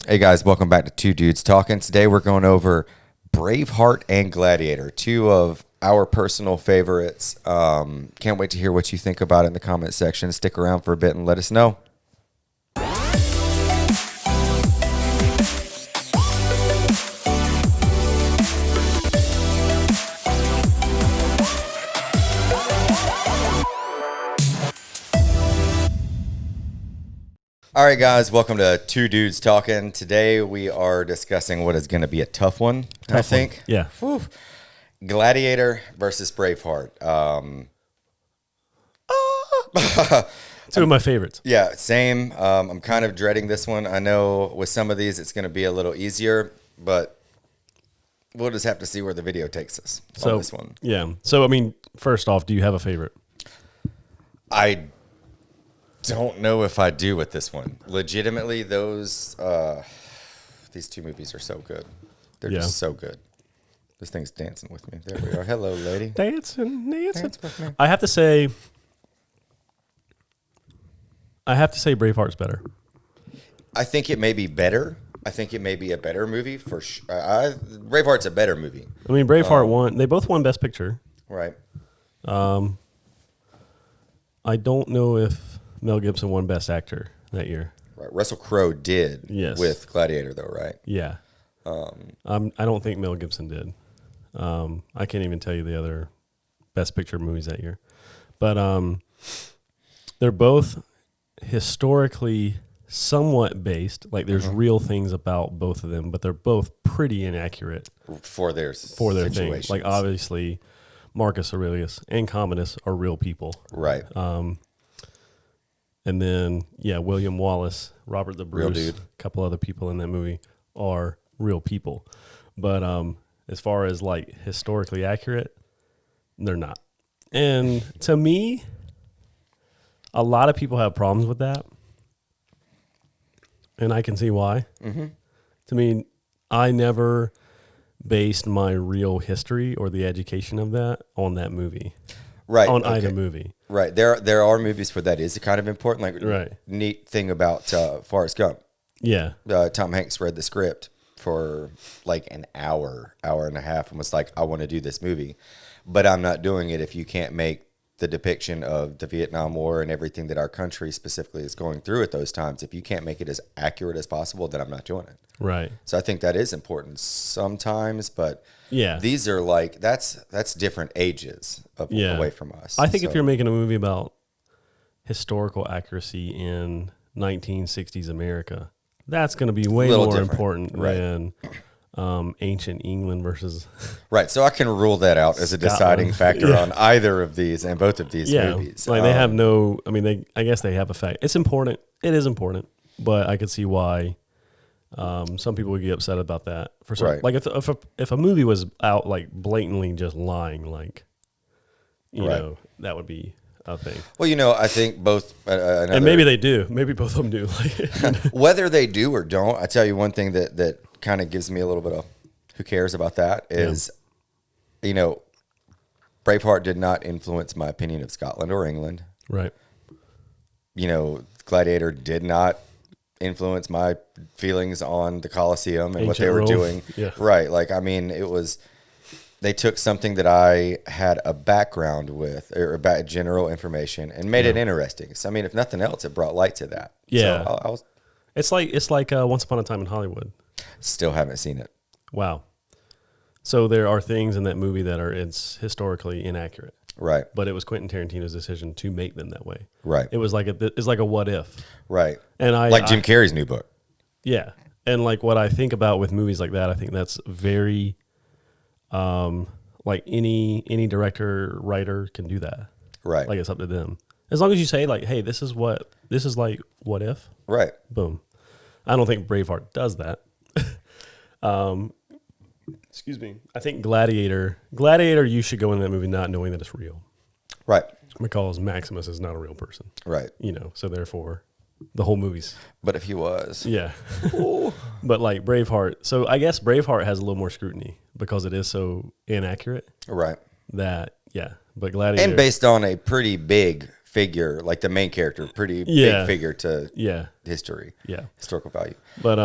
Hey guys, welcome back to Two Dudes Talking. Today we're going over Braveheart and Gladiator, two of our personal favorites. Can't wait to hear what you think about it in the comment section. Stick around for a bit and let us know. All right, guys, welcome to Two Dudes Talking. Today we are discussing what is going to be a tough one, I think. Yeah. Whew. Gladiator versus Braveheart. Two of my favorites. Yeah, same. I'm kind of dreading this one. I know with some of these it's going to be a little easier, but we'll just have to see where the video takes us on this one. Yeah. So, I mean, first off, do you have a favorite? I don't know if I do with this one. Legitimately, these two movies are so good. They're just so good. This thing's dancing with me. There we are. Hello, lady. Dancing. Dance with me. I have to say Braveheart's better. I think it may be better. I think it may be a better movie for sure. Braveheart's a better movie. I mean, Braveheart won. They both won Best Picture. Right. I don't know if Mel Gibson won Best Actor that year. Right. Russell Crowe did with Gladiator, though, right? Yeah. I don't think Mel Gibson did. I can't even tell you the other Best Picture movies that year. But they're both historically somewhat based. Like, there's real things about both of them, but they're both pretty inaccurate for their thing. Like, obviously, Marcus Aurelius and Commodus are real people. Right. And then, William Wallace, Robert the Bruce, a couple other people in that movie are real people. But as far as, like, historically accurate, they're not. And to me, a lot of people have problems with that. And I can see why. Mm-hmm. To me, I never based my real history or the education of that on that movie. Right. On either movie. Right. There are movies where that is kind of important. Like, neat thing about Forrest Gump. Yeah. Tom Hanks read the script for like an hour and a half and was like, I want to do this movie, but I'm not doing it if you can't make the depiction of the Vietnam War and everything that our country specifically is going through at those times. If you can't make it as accurate as possible, then I'm not doing it. Right. So I think that is important sometimes, but these are like, that's different ages away from us. I think if you're making a movie about historical accuracy in 1960s America, that's going to be way more important than ancient England versus right. So I can rule that out as a deciding factor on either of these and both of these movies. Like, they have no, I mean, I guess they have a fact. It's important. It is important, but I could see why some people would get upset about that. For some, like if a movie was out like blatantly just lying, like, you know, that would be a thing. Well, I think both, and maybe they do. Maybe both of them do. Whether they do or don't, I tell you one thing that kind of gives me a little bit of who cares about that is, Braveheart did not influence my opinion of Scotland or England. Right. Gladiator did not influence my feelings on the Colosseum and what they were Rome. doing. Yeah. Right. Like, I mean, they took something that I had a background with or about general information and made it interesting. So, I mean, if nothing else, it brought light to that. Yeah. So It's like Once Upon a Time in Hollywood. Still haven't seen it. Wow. So there are things in that movie that it's historically inaccurate. Right. But it was Quentin Tarantino's decision to make them that way. Right. It was like it's like a what if. Right. And like Jim Carrey's new book. Yeah. And like what I think about with movies like that, I think that's very like any director, writer can do that. Right. Like, it's up to them. As long as you say, like, hey, this is like what if. Right. Boom. I don't think Braveheart does that. Excuse me. I think Gladiator, you should go in that movie not knowing that it's real. Right. Because Maximus is not a real person. Right. So therefore, the whole movie's. But if he was. Yeah. But like Braveheart. So I guess Braveheart has a little more scrutiny because it is so inaccurate. Right. That, But Gladiator. And based on a pretty big figure, like the main character, pretty big figure to history. Yeah. Historical value. But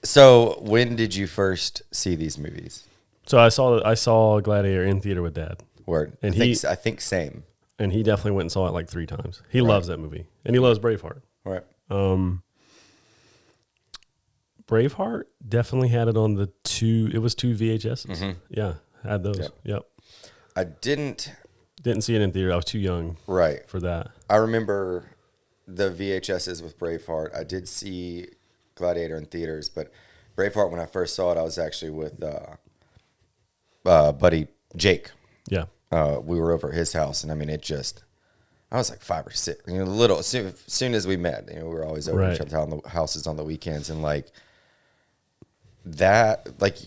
So when did you first see these movies? So I saw Gladiator in theater with Dad. Word. And I think same. And he definitely went and saw it like 3 times. He loves that movie. And he loves Braveheart. Right. Braveheart definitely had it on it was 2 VHSs. Mm-hmm. Yeah, had those. Yep. I didn't see it in theater. I was too young for that. I remember the VHSs with Braveheart. I did see Gladiator in theaters, but Braveheart, when I first saw it, I was actually with buddy Jake. Yeah. We were over at his house, and I mean, I was like 5 or 6, little. As soon as we met, we were always over each other's houses on the weekends, and like that, like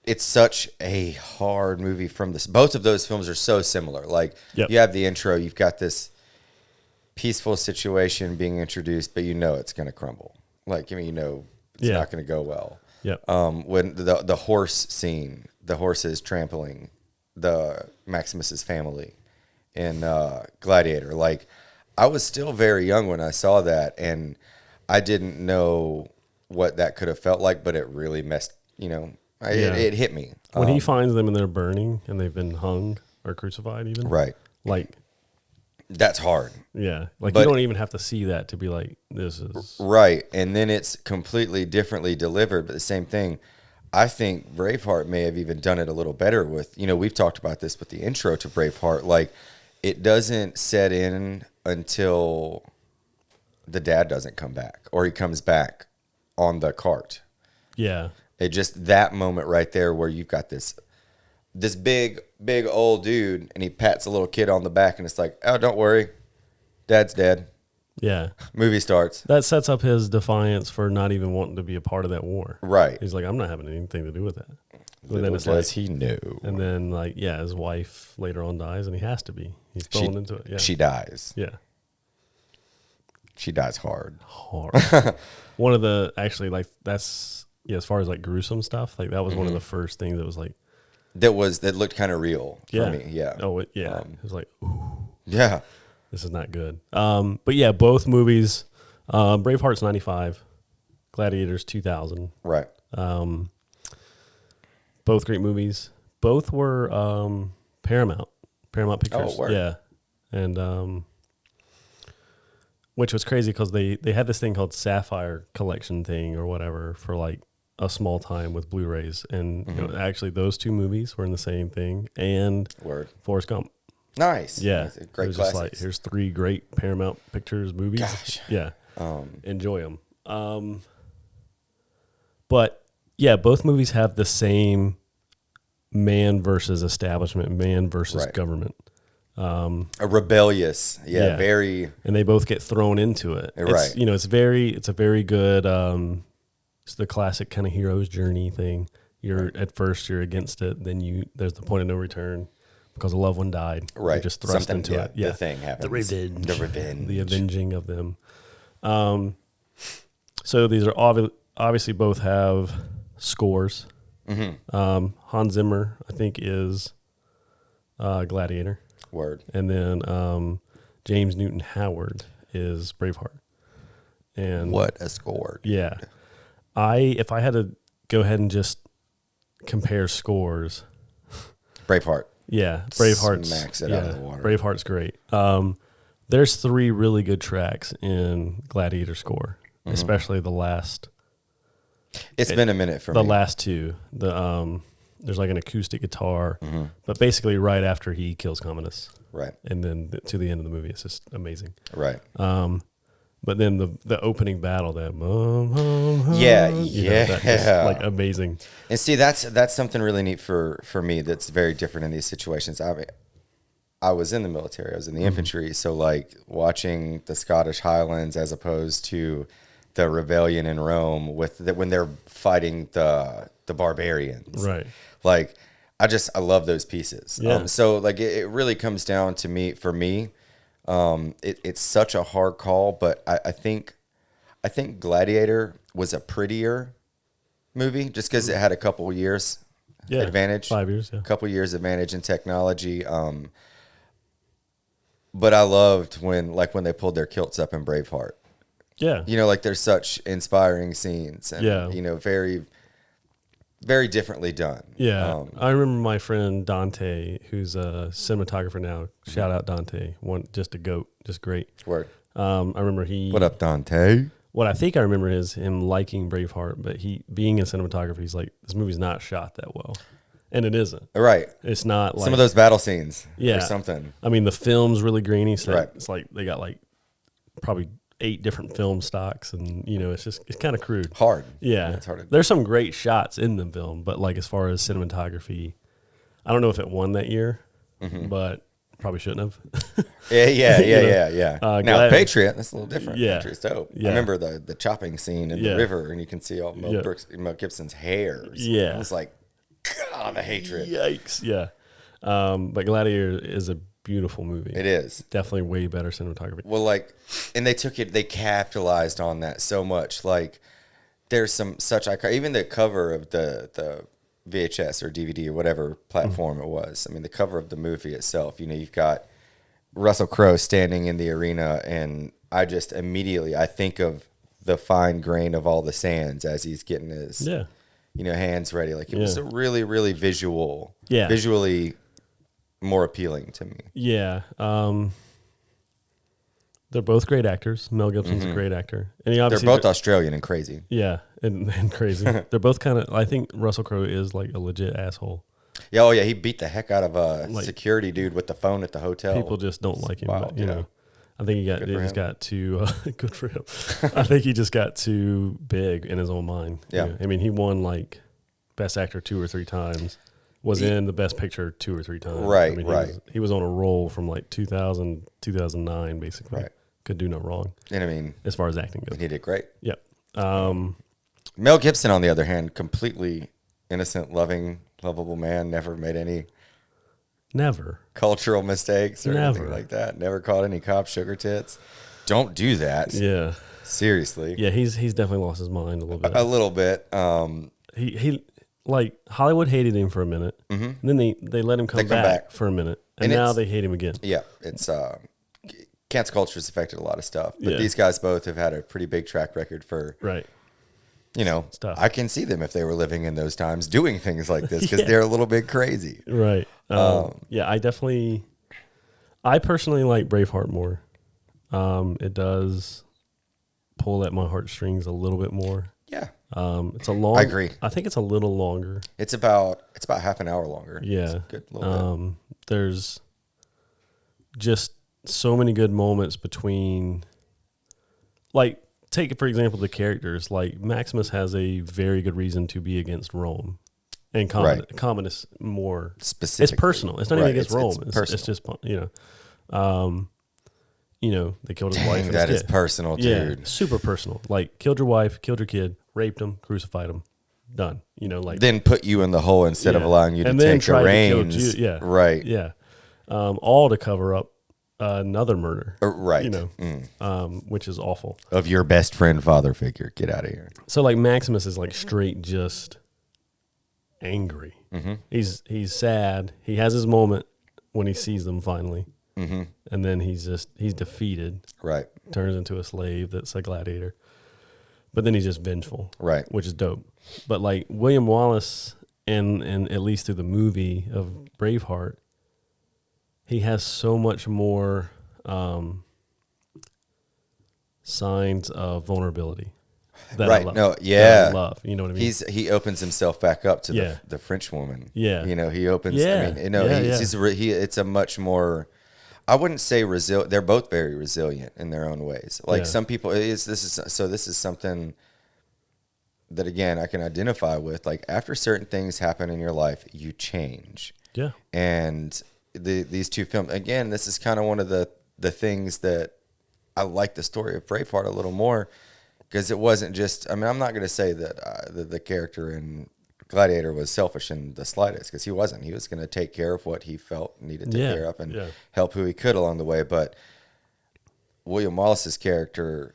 it's such a hard movie from this. Both of those films are so similar. Like you have the intro, you've got this peaceful situation being introduced, but it's going to crumble. Like, it's not going to go well. Yeah. When the horse scene, the horses trampling the Maximus's family in Gladiator. Like, I was still very young when I saw that, and I didn't know what that could have felt like, but it really it hit me. When he finds them and they're burning and they've been hung or crucified even. Right. Like, that's hard. Yeah. Like, you don't even have to see that to be like, this is. Right. And then it's completely differently delivered, but the same thing. I think Braveheart may have even done it a little better with, we've talked about this with the intro to Braveheart. Like, it doesn't set in until the dad doesn't come back, or he comes back on the cart. Yeah. It just, that moment right there where you've got this big old dude, and he pats a little kid on the back, and it's like, oh, don't worry, dad's dead. Yeah. Movie starts. That sets up his defiance for not even wanting to be a part of that war. Right. He's like, I'm not having anything to do with that. And then it's like, he knew. And then, like, his wife later on dies, and he has to be. He's thrown into it. Yeah. She dies. Yeah. She dies hard. One of the, actually, like, that's, as far as, like, gruesome stuff, like, that was one of the first things that was, like. That looked kind of real for me. Yeah. Oh, it was like, ooh. Yeah. This is not good. But yeah, both movies. Braveheart's 95, Gladiator's 2000. Right. Both great movies. Both were Paramount Pictures. Oh, word. Yeah, and which was crazy because they had this thing called Sapphire Collection thing or whatever for like a small time with Blu-rays, and actually those 2 movies were in the same thing, and Forrest Gump. Nice. Yeah. Great it was classics. just like, here's 3 great Paramount Pictures movies. Gosh. Yeah. Enjoy them. But yeah, both movies have the same man versus establishment, man versus government. A rebellious, very. And they both get thrown into it. Right. It's a very good, it's the classic kind of hero's journey thing. At first you're against it, then there's the point of no return. Because a loved one died. Right. You're just thrust into it. Yeah. The thing happens. The revenge. The avenging of them. So these are obviously both have scores. Mm-hmm. Hans Zimmer, I think, is Gladiator. Word. And then James Newton Howard is Braveheart. And what a score. Yeah. If I had to go ahead and just compare scores. Braveheart. Yeah, Braveheart's smacks it out of the water. Braveheart's great. There's 3 really good tracks in Gladiator score, especially the last. It's been a minute for me. The last 2. There's like an acoustic guitar, but basically right after he kills Commodus. Right. And then to the end of the movie, it's just amazing. Right. But then the opening battle, that yeah, like amazing. And see, that's something really neat for me. That's very different in these situations. I was in the military. I was in the infantry, so like watching the Scottish Highlands as opposed to the rebellion in Rome when they're fighting the barbarians. Right. Like I love those pieces. Yeah. So like it really comes down to for me. It's such a hard call, but I think Gladiator was a prettier movie just because it had a couple years advantage. 5 years, yeah. A couple years advantage in technology. But I loved when they pulled their kilts up in Braveheart. Yeah. You know, like there's such inspiring scenes and, you know, very, very differently done. Yeah. I remember my friend Dante, who's a cinematographer now. Shout out Dante. Just a goat. Just great. Word. I remember What up, Dante? What I think I remember is him liking Braveheart, but he being in cinematography, he's like, this movie's not shot that well. And it isn't. Right. It's not like some of those battle scenes or something. I mean, the film's really grainy. So right. It's like they got like probably 8 different film stocks, and you know, it's kind of crude. Hard. Yeah. It's hard. There's some great shots in the film, but like as far as cinematography, I don't know if it won that year, but probably shouldn't have. Yeah. Now Patriot, that's a little different. Yeah. Patriot's dope. Yeah. I remember the chopping scene in the river, and you can see all Mel Gibson's hairs. Yeah. It was like, God, the hatred. Yikes. Yeah. But Gladiator is a beautiful movie. It is. Definitely way better cinematography. Well, like, and they capitalized on that so much. Like, there's such even the cover of the VHS or DVD or whatever platform it was. I mean, the cover of the movie itself, you know, you've got Russell Crowe standing in the arena, and I just immediately, I think of the fine grain of all the sands as he's getting his, hands ready. Like, it was a really, really visually more appealing to me. Yeah. They're both great actors. Mel Gibson's a great actor. And they're both Australian and crazy. Yeah, and crazy. They're both kind of, I think Russell Crowe is like a legit asshole. Yeah, oh yeah, he beat the heck out of a security dude with the phone at the hotel. People just don't like him, wild, but, you know. I think he just got too good for him. I think he just got too big in his own mind. Yeah. You know? I mean, he won like Best Actor 2 or 3 times. Was in the Best Picture 2 or 3 times. Right, I mean, right. He was on a roll from like 2000, 2009, basically. Right. Could do no wrong. And I mean, as far as acting goes, he did great. Yep. Mel Gibson, on the other hand, completely innocent, lovable man. Never made any cultural mistakes or anything like that. Never called any cops sugar tits. Don't do that. Yeah. Seriously. Yeah, he's definitely lost his mind a little bit. A little bit. He like Hollywood hated him for a minute. Mm-hmm. And then they let him come back for a minute, and now they hate him again. Yeah, it's cancel culture has affected a lot of stuff, but these guys both have had a pretty big track record for you know, stuff. I can see them if they were living in those times doing things like this because they're a little bit crazy. Right. Yeah, I personally like Braveheart more. It does pull at my heartstrings a little bit more. Yeah. It's a long. I agree. I think it's a little longer. It's about half an hour longer. Yeah. It's a good little bit. There's just so many good moments between, like, take for example the characters. Like Maximus has a very good reason to be against Rome, and Commodus more specific. It's personal. It's not even against Rome. It's just they killed his wife. That is personal, dude. Yeah, super personal. Like killed your wife, killed your kid, raped him, crucified him. Done. You know, like then put you in the hole instead of allowing you to take the reins. Right. Yeah. All to cover up another murder. Right. You know, which is awful. Of your best friend, father figure. Get out of here. So like Maximus is like straight just angry. Mm-hmm. He's sad. He has his moment when he sees them finally. Mm-hmm. And then he's defeated. Right. Turns into a slave that's a gladiator. But then he's just vengeful. Right. Which is dope. But like William Wallace, and at least through the movie of Braveheart, he has so much more signs of vulnerability. That I love. No, yeah. That I love. You know what I mean? He opens himself back up to the French woman. Yeah. You know, he opens. Yeah. I mean, you know, it's a much more. I wouldn't say resilient. They're both very resilient in their own ways. Like some people, this is something that again I can identify with. Like after certain things happen in your life, you change. Yeah. And these two films, again, this is kind of one of the things that I like the story of Braveheart a little more because it wasn't just. I mean, I'm not going to say that the character in Gladiator was selfish in the slightest because he wasn't. He was going to take care of what he felt needed to take care of and help who he could along the way. But William Wallace's character,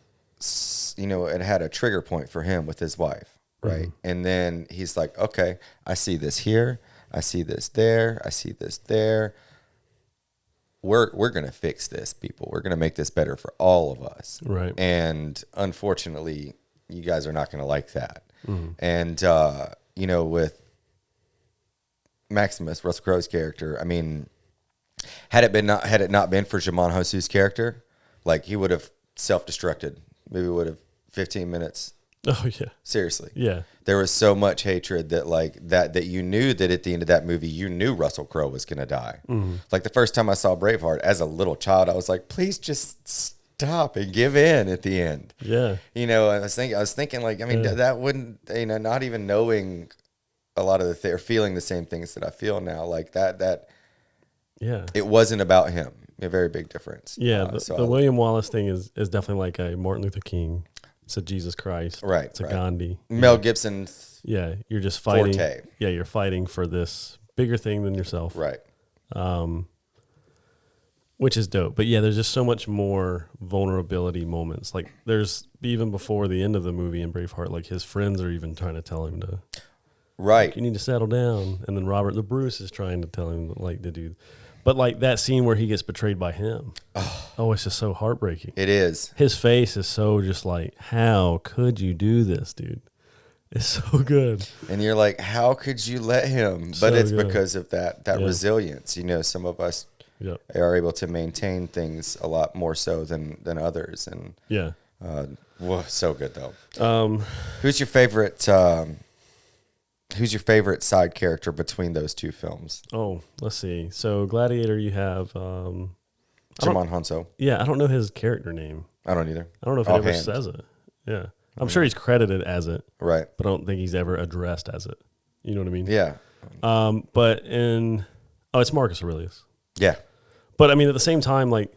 you know, it had a trigger point for him with his wife, right? Mm-hmm. And then he's like, okay, I see this here. I see this there. I see this there. we're going to fix this, people. We're going to make this better for all of us. Right. And unfortunately, you guys are not going to like that. And, with Maximus, Russell Crowe's character, I mean, had it not been for Djimon Hounsou's character, like he would have self-destructed. Maybe would have 15 minutes. Oh yeah. Seriously. Yeah. There was so much hatred that you knew that at the end of that movie, you knew Russell Crowe was going to die. Like the first time I saw Braveheart as a little child, I was like, please just stop and give in at the end. Yeah. I was thinking like, I mean, that wouldn't, not even knowing a lot of or feeling the same things that I feel now, like that. Yeah. It wasn't about him. A very big difference. Yeah. The William Wallace thing is definitely like a Martin Luther King. It's a Jesus Christ. Right. It's a Gandhi. Mel Gibson. Yeah. You're just fighting. Forte. Yeah. You're fighting for this bigger thing than yourself. Right. Which is dope. But yeah, there's just so much more vulnerability moments. Like there's even before the end of the movie in Braveheart, like his friends are even trying to tell him to. Right. Like, you need to settle down. And then Robert the Bruce is trying to tell him like to do. But like that scene where he gets betrayed by him. Oh, it's just so heartbreaking. It is. His face is so just like, how could you do this, dude? It's so good. And you're like, how could you let him? But it's because of that resilience. Some of us are able to maintain things a lot more so than others. And so good though. Who's your favorite? Who's your favorite side character between those two films? Oh, let's see. So Gladiator, you have Djimon Hounsou. Yeah, I don't know his character name. I don't either. I don't know if he ever says it. Yeah. I'm sure he's credited as it. Right. But I don't think he's ever addressed as it. You know what I mean? Yeah. But it's Marcus Aurelius. Yeah. But I mean, at the same time, like,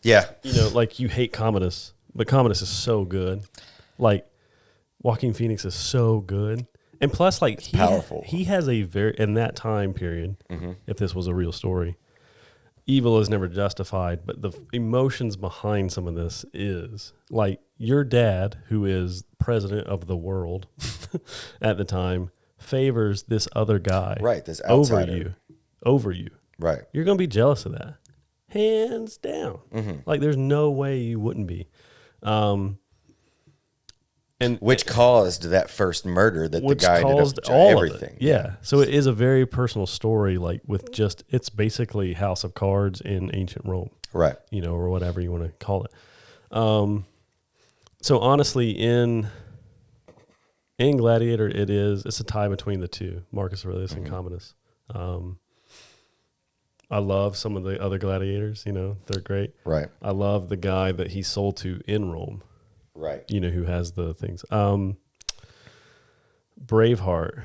yeah, like you hate Commodus, but Commodus is so good. Like, Joaquin Phoenix is so good. And plus, like, he has a in that time period, if this was a real story, evil is never justified, but the emotions behind some of this is, like, your dad, who is president of the world at the time, favors this other guy. Right, this outsider. Over you. Right. You're going to be jealous of that. Hands down. Like, there's no way you wouldn't be. And which caused that first murder that the guy caused ended up all everything. Of it. Yeah. So it is a very personal story, like with it's basically House of Cards in ancient Rome. Right. Or whatever you want to call it. So honestly, in Gladiator, it's a tie between the two, Marcus Aurelius and Commodus. I love some of the other gladiators, they're great. Right. I love the guy that he sold to in Rome. Right. Who has the things. Braveheart.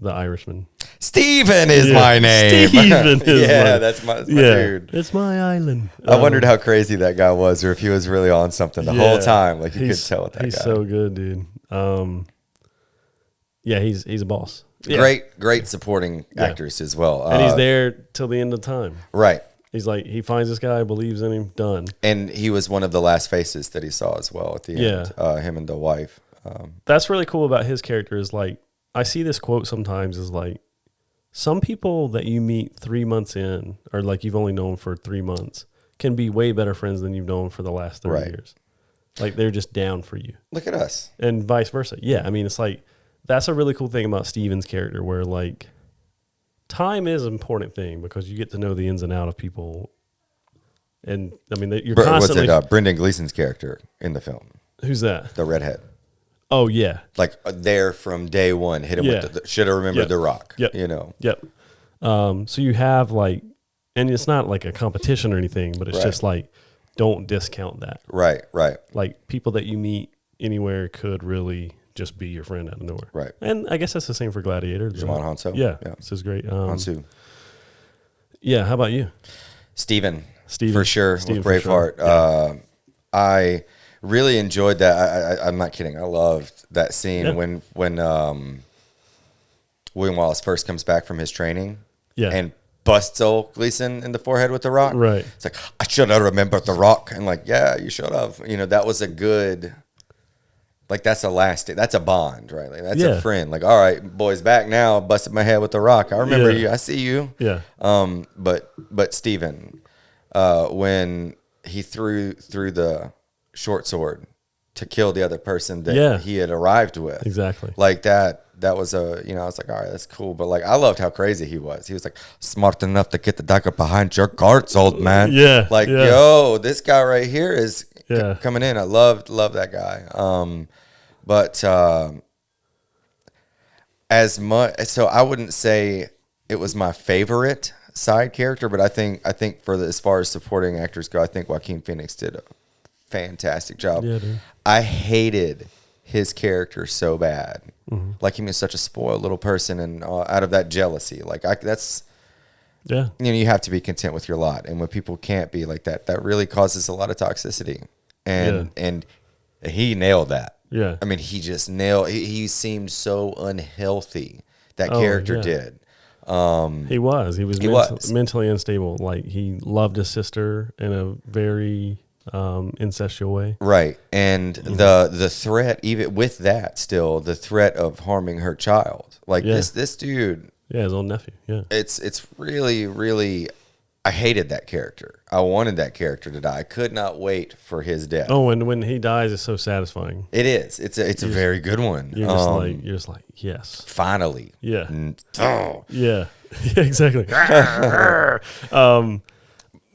The Irishman. Steven is my name. Steven is that's my dude. It's my island. I wondered how crazy that guy was, or if he was really on something the whole time. Like, you could tell with that guy. He's so good, dude. He's a boss. Yeah. Great supporting actors as well. And he's there till the end of time. Right. He's like, he finds this guy, believes in him, done. And he was one of the last faces that he saw as well at the end. Him and the wife. That's really cool about his character is like, I see this quote sometimes is like, some people that you meet 3 months in, or like you've only known for 3 months, can be way better friends than you've known for the last 30 years. Like, they're just down for you. Look at us. And vice versa. Yeah, I mean, it's like, that's a really cool thing about Steven's character where, like, time is an important thing because you get to know the ins and out of people. And, I mean, you're constantly... What's it, Brendan Gleeson's character in the film? Who's that? The redhead. Oh, yeah. Like, there from day one, hit him with should have remembered the rock, Yep. So you have, like... And it's not, like, a competition or anything, but it's just, like, don't discount that. Right. Like, people that you meet anywhere could really... just be your friend out of nowhere. Right. And I guess that's the same for Gladiator. Djimon Hounsou. Yeah. This is great. Hounsou. Yeah. How about you? Steven. For sure. With Braveheart. Sure. I really enjoyed that. I'm not kidding. I loved that scene when William Wallace first comes back from his training and busts old Gleeson in the forehead with the rock. Right. It's like, I should have remembered the rock. And like, yeah, you should have. That was a good... Like that's a that's a bond, right? Like that's Yeah. a friend. Like, all right, boys, back now. Busted my head with the rock. I remember Yeah. you. I see you. Yeah. But Steven, when he threw the short sword to kill the other person that he had arrived with, Exactly. like that was I was like, all right, that's cool. But like, I loved how crazy he was. He was like, smart enough to get the dagger behind your guards, old man. Yeah. Like, yeah. yo, this guy right here is Yeah. coming in. I love that guy. But as much, so I wouldn't say it was my favorite side character, but I think for as far as supporting actors go, I think Joaquin Phoenix did a fantastic job. Yeah, dude. I hated his character so bad. Mm-hmm. Like, he was such a spoiled little person, and out of that jealousy, like that's, Yeah. you have to be content with your lot. And when people can't be like that, that really causes a lot of toxicity. And he nailed that. Yeah. I mean, he just nailed. He seemed so unhealthy. That character did. He was. He was mentally unstable. Like, he loved his sister in a very incestual way. Right. And the threat, even with that, still the threat of harming her child. Like this dude. Yeah, his own nephew. Yeah. It's really, really. I hated that character. I wanted that character to die. I could not wait for his death. Oh, and when he dies, it's so satisfying. It is. It's a very good one. You're just like, yes. Finally. Yeah. Oh. Yeah. Yeah, exactly.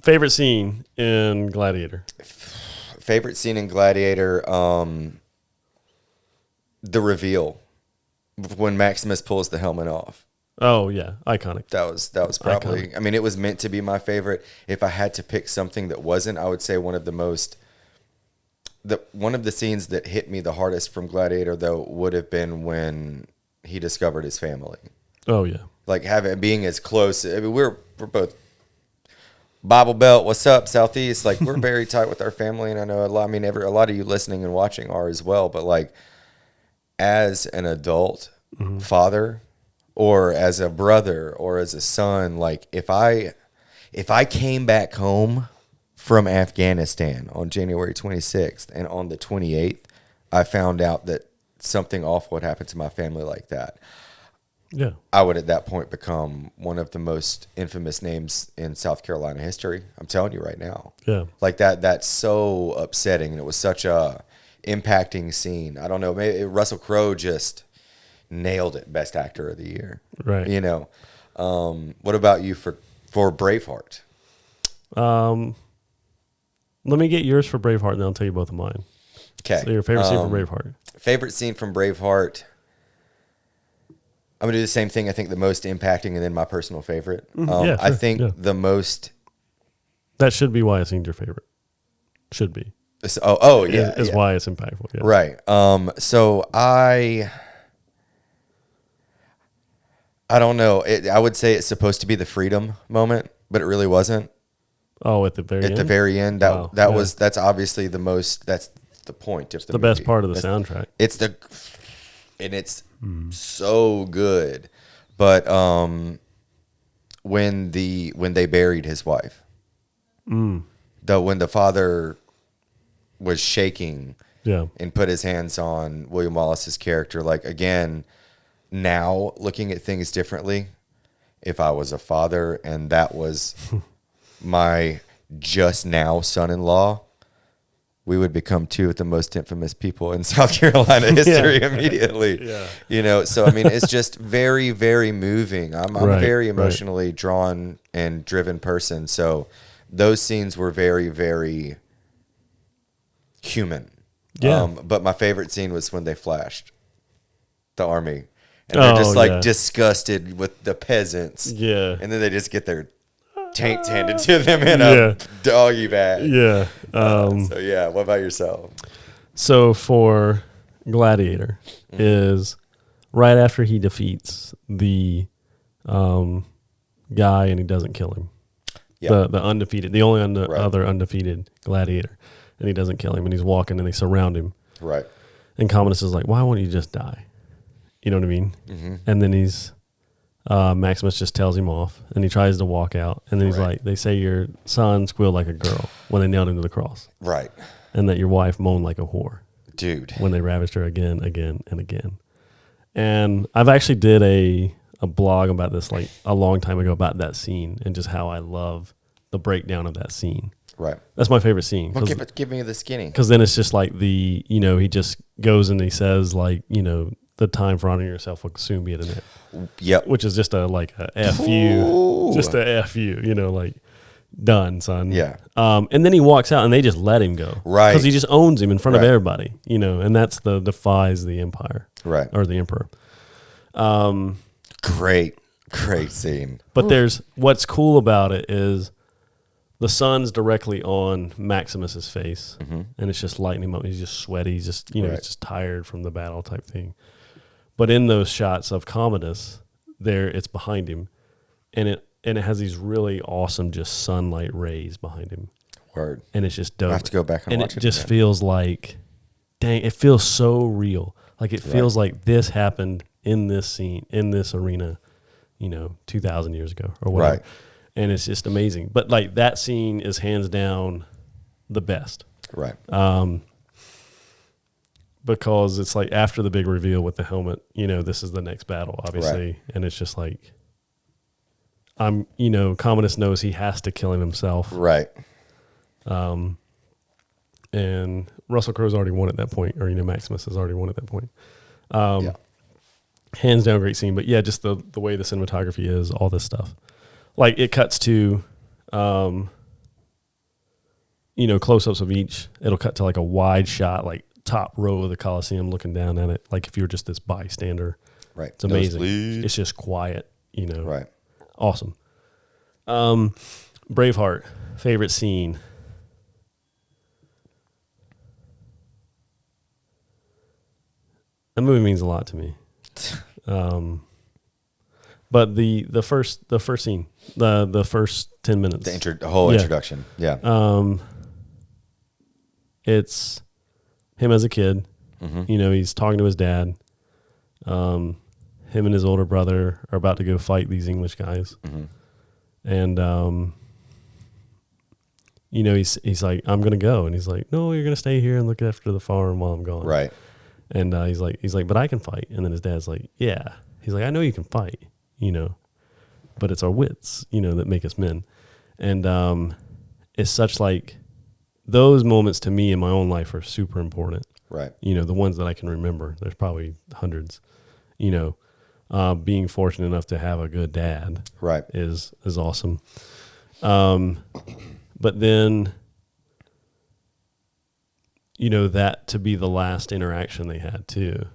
Favorite scene in Gladiator? Favorite scene in Gladiator, the reveal when Maximus pulls the helmet off. Oh yeah, iconic. That was probably. Iconic. I mean, it was meant to be my favorite. If I had to pick something that wasn't, I would say one of the scenes that hit me the hardest from Gladiator, though, would have been when he discovered his family. Oh yeah, like being as close. I mean, we're both Bible Belt. What's up, Southeast? Like, we're very tight with our family, and I know a lot. I mean, a lot of you listening and watching are as well. But like, as an adult father, or as a brother, or as a son, like if I came back home from Afghanistan on January 26th and on the 28th, I found out that something awful had happened to my family like that. Yeah, I would at that point become one of the most infamous names in South Carolina history. I'm telling you right now. Yeah, like that's so upsetting, and it was such a impacting scene. I don't know, maybe Russell Crowe just nailed it, best actor of the year. Right. What about you for Braveheart? Let me get yours for Braveheart, and then I'll tell you both of mine. Okay. So your favorite scene from Braveheart? Favorite scene from Braveheart. I'm gonna do the same thing. I think the most impacting, and then my personal favorite. Sure. I think the most. That should be why it's your favorite. Should be. Oh yeah. Is why it's impactful. Yeah. Right. So I don't know. I would say it's supposed to be the freedom moment, but it really wasn't. Oh, at the very end? At the very end. That's obviously the most. That's the point of the movie. Best part of the soundtrack. It's so good. But when they buried his wife, when the father was shaking, and put his hands on William Wallace's character, like, again, now looking at things differently, if I was a father and that was my just now son-in-law, we would become two of the most infamous people in South Carolina history immediately. Yeah. So I mean, it's just very, very moving. I'm a very emotionally drawn and driven person. So those scenes were very, very human. Yeah. But my favorite scene was when they flashed the army. And they're just disgusted with the peasants. Yeah. And then they just get their tanks handed to them in a doggy bag. Yeah. What about yourself? So for Gladiator is right after he defeats the guy and he doesn't kill him. Yeah. The undefeated, the only other undefeated gladiator. And he doesn't kill him, and he's walking and they surround him. Right. And Commodus is like, why won't you just die? You know what I mean? Mm-hmm. And then Maximus just tells him off, and he tries to walk out. And then he's like, they say your son squealed like a girl when they nailed him to the cross. Right. And that your wife moaned like a whore. dude. When they ravaged her again, and again. And I've actually did a blog about this like a long time ago about that scene and just how I love the breakdown of that scene. Right. That's my favorite scene. Well, give me the skinny. Because then it's just like he just goes and he says like, the time for honoring yourself will soon be at an end. Yep. Which is just a F you. Just a F you, like done, son. Yeah. And then he walks out and they just let him go. Right. Because he just owns him in front of everybody, and that's defies the empire. Right. Or the emperor. Great scene. But there's what's cool about it is the sun's directly on Maximus's face, and it's just lighting him up. He's just sweaty. He's just he's just tired from the battle type thing. But in those shots of Commodus, it's behind him, and it has these really awesome just sunlight rays behind him. Word. And it's just dope. I have to go back and watch it. And it just feels like, dang, it feels so real. Like it feels like this happened in this scene, in this arena, 2,000 years ago or whatever. Right. And it's just amazing. But like that scene is hands down the best. Right. Because it's like after the big reveal with the helmet, this is the next battle, obviously. Right. And it's just like, Commodus knows he has to kill him himself. Right. And Russell Crowe's already won at that point, or, Maximus has already won at that point. Hands down, great scene. But yeah, just the way the cinematography is, all this stuff. Like it cuts to, close-ups of each. It'll cut to like a wide shot, like top row of the Coliseum looking down at it. Like if you were just this bystander. Right. It's amazing. It's just quiet, Right. Awesome. Braveheart, favorite scene. That movie means a lot to me. But the first scene, the first 10 minutes, the whole introduction, it's him as a kid. He's talking to his dad. Him and his older brother are about to go fight these English guys, and he's like, I'm gonna go, and he's like, no, you're gonna stay here and look after the farm while I'm gone, right? And he's like, but I can fight. And then his dad's like, yeah. He's like, I know you can fight, but it's our wits, that make us men. And it's such like those moments to me in my own life are super important. Right. The ones that I can remember. There's probably hundreds. Being fortunate enough to have a good dad, right, is awesome. But then, that to be the last interaction they had too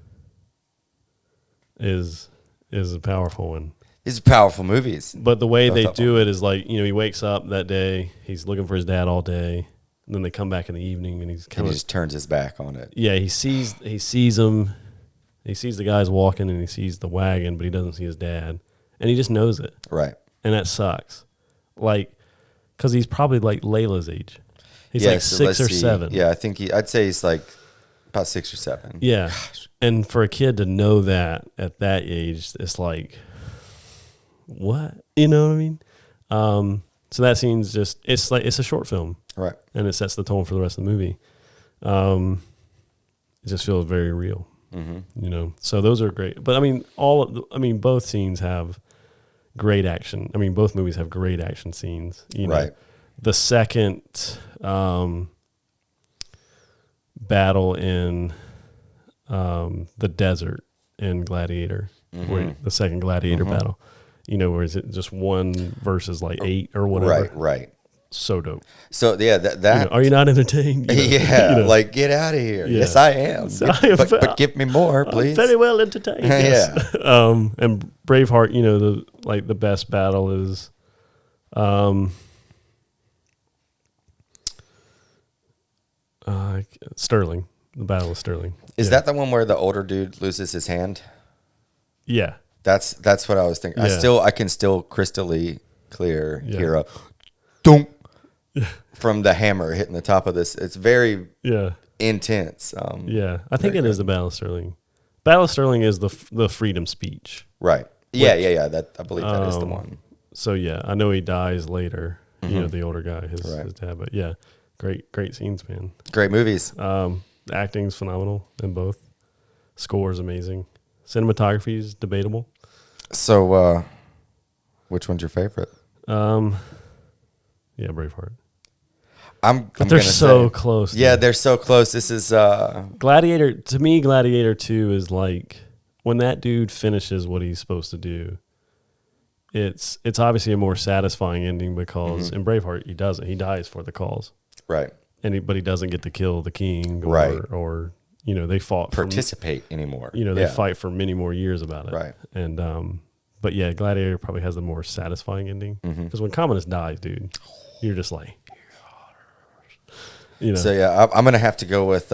is a powerful one. These are powerful movies. But the way they do it is like, he wakes up that day, he's looking for his dad all day, and then they come back in the evening and he just turns his back on it. Yeah, he sees him, he sees the guys walking and he sees the wagon, but he doesn't see his dad. And he just knows it. Right. And that sucks. Like, because he's probably like Layla's age. He's like 6 or 7. Yeah, I think I'd say he's like about 6 or 7. Yeah. Gosh. And for a kid to know that at that age, it's like, what? You know what I mean? So that scene's just, it's a short film. Right. And it sets the tone for the rest of the movie. It just feels very real. So those are great. But both scenes have great action. Both movies have great action scenes. Right. The second battle in the desert in Gladiator, where the second Gladiator battle, where is it just 1 versus like 8 or whatever? Right. So dope. So yeah, that are you not entrained? Like get out of here. Yeah. Yes, I am. But give me more, please. I'm very well entertained. Yes. Yeah. And Braveheart, the best battle is, Sterling. The Battle of Sterling. Is that the one where the older dude loses his hand? Yeah. That's what I was thinking. Yeah. I can still crystally clear hear a dunk from the hammer hitting the top of this. It's very intense. I think it is the Battle of Sterling. Battle of Sterling is the freedom speech. Right. Yeah. That I believe that is the one. So yeah, I know he dies later. The older guy, his dad. But yeah, great scenes, man. Great movies. acting's phenomenal in both. Score is amazing. Cinematography is debatable. So, which one's your favorite? Yeah, Braveheart. But they're so close. Yeah, they're so close. This is Gladiator. To me, Gladiator 2 is like when that dude finishes what he's supposed to do. It's obviously a more satisfying ending because in Braveheart he doesn't. He dies for the cause. Right. But he doesn't get to kill the king. Or they fought participate anymore. They fight for many more years about it. Right. And but yeah, Gladiator probably has the more satisfying ending because when Commodus dies, dude, you're just like. So yeah, I'm gonna have to go with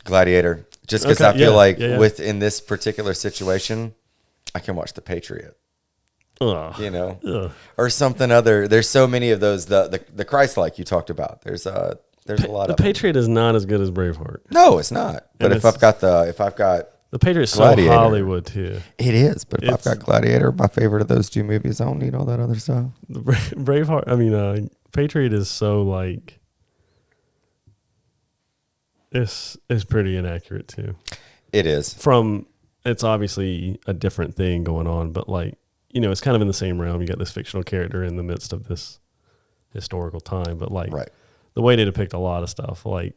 Gladiator just because I feel within this particular situation, I can watch The Patriot. Or something other. There's so many of those. The Christ-like you talked about. There's a lot of. The Patriot is not as good as Braveheart. No, it's not. But if I've got The Patriot's so Hollywood too. It is, but if I've got Gladiator, my favorite of those two movies, I don't need all that other stuff. The Braveheart. Patriot is so like. It's pretty inaccurate too. It is. It's obviously a different thing going on, but like, it's kind of in the same realm. You got this fictional character in the midst of this historical time, but like the way they depict a lot of stuff like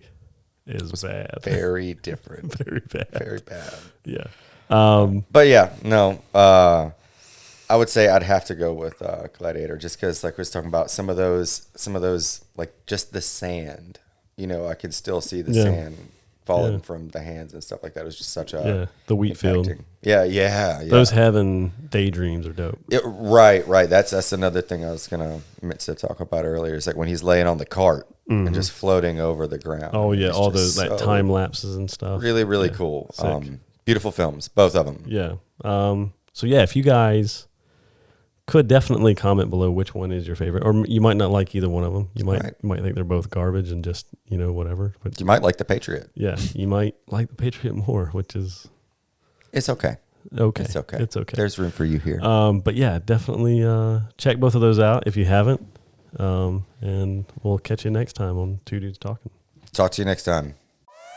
is bad. Very different. Very bad. Very bad. Yeah. But yeah, no. I would say I'd have to go with Gladiator just because like we was talking about some of those like just the sand. I could still see the sand falling from the hands and stuff like that. It was just such a the wheat field. Yeah. Those heaven daydreams are dope. Right. That's another thing I was meant to talk about earlier. Is like when he's laying on the cart and just floating over the ground. Oh yeah, all those time lapses and stuff. Really, really cool. Beautiful films, both of them. Yeah. So yeah, if you guys could definitely comment below which one is your favorite, or you might not like either one of them. You might think they're both garbage and just whatever. But you might like The Patriot. Yeah, you might like The Patriot more, which is it's okay. Okay, it's okay. There's room for you here. But yeah, definitely check both of those out if you haven't, and we'll catch you next time on Two Dudes Talking. Talk to you next time.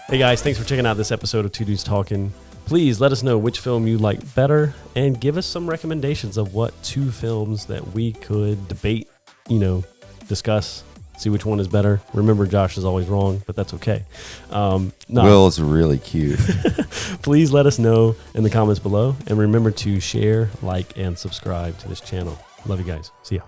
Hey guys, thanks for checking out this episode of Two Dudes Talking. Please let us know which film you like better and give us some recommendations of what two films that we could debate, discuss, see which one is better. Remember, Josh is always wrong, but that's okay. Will's really cute. Please let us know in the comments below. And remember to share, like, and subscribe to this channel. Love you guys. See ya.